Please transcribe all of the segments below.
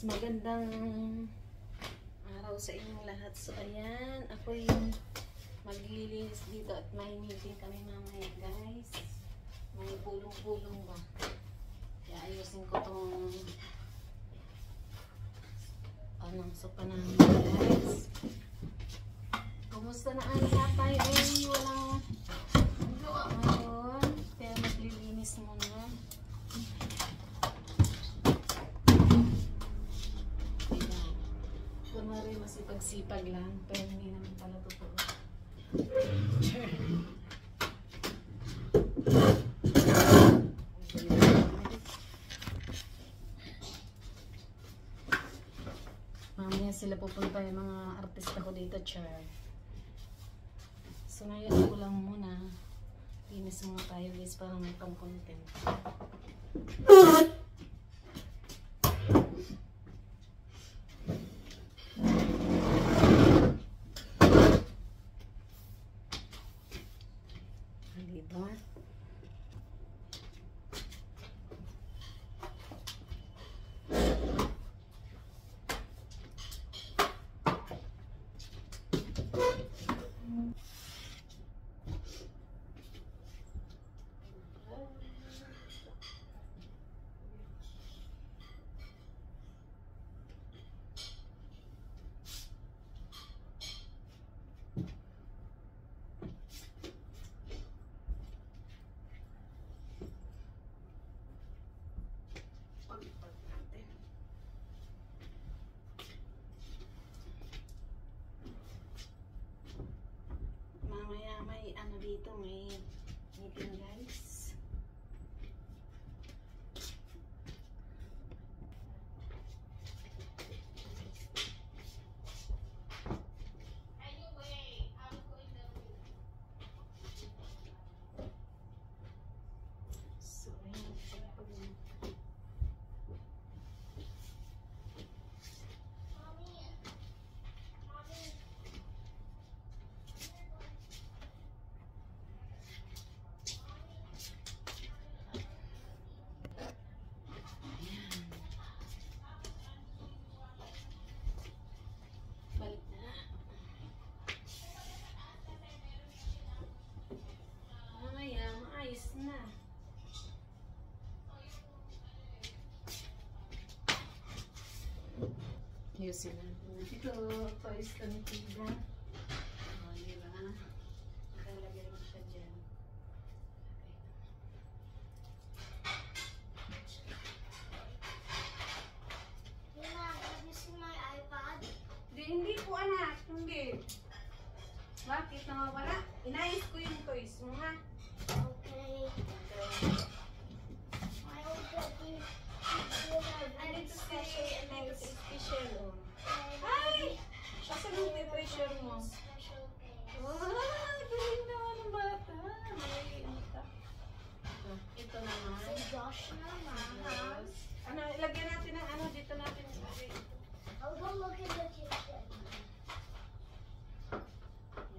Magandang araw sa inyong lahat. So ayan, ako yung maglilinis dito at may meeting kami mamaya guys. May bulong-bulong ba? Kaya ayusin ko tong sopa namin guys. Kumusta na ang lahat tayo? Walang gawa ngayon. Kaya maglilinis muna. Kunwari masipag-sipag lang, pero hindi naman pala totoo. Mamaya sila pupunta yung mga artista ko dito, char. So ngayon ko lang muna. Linis muna tayo guys para may pang-content. Diba? Mamaya may ano dito, may meeting guys. So na. Ayusin natin. Ito, toys ka ni Tiga. O, diba? Nakalagay mo siya dyan. Have you seen my iPad? Hindi po anak. Hindi. Bakit nawawala? Inayos ko yung toys mo ha. Okay. My old daddy. I need to say, special. Ay! Asan yung temperature mo? Special case. Ah, galing naman ng bata. May ito. Ito naman. Si Josh naman. Ano, ilagyan natin ng ano, dito natin. I'll go look in the kitchen.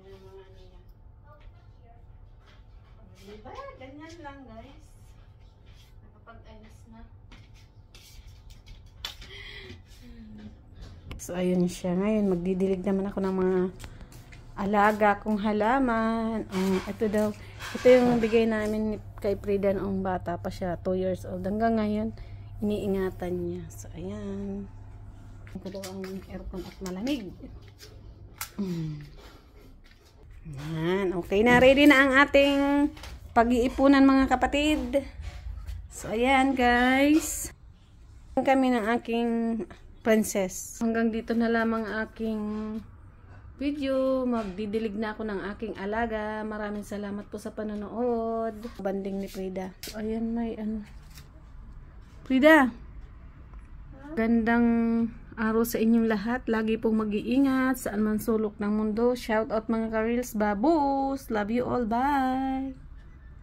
Yan ang mga niya. Diba? Ganyan lang guys. Nakapag-ayos na. So ayun siya. Ngayon magdidilig naman ako ng mga alaga kong halaman. Ito daw. Ito yung bigay namin kay Frida noong bata pa siya. 2 years old. Hanggang ngayon iniingatan niya. So ayan. Ito daw ang aircon at malamig. Yan. Okay na. Ready na ang ating pag-iipunan mga kapatid. So ayan guys. Kami ng aking princess. Hanggang dito na lamang aking video. Magdidilig na ako ng aking alaga. Maraming salamat po sa panonood. Banding ni Frida. So, ayan may ano. Frida. Gandang araw sa inyong lahat. Lagi pong mag-iingat saan man sulok ng mundo. Shout out mga ka-reels babus. Love you all. Bye.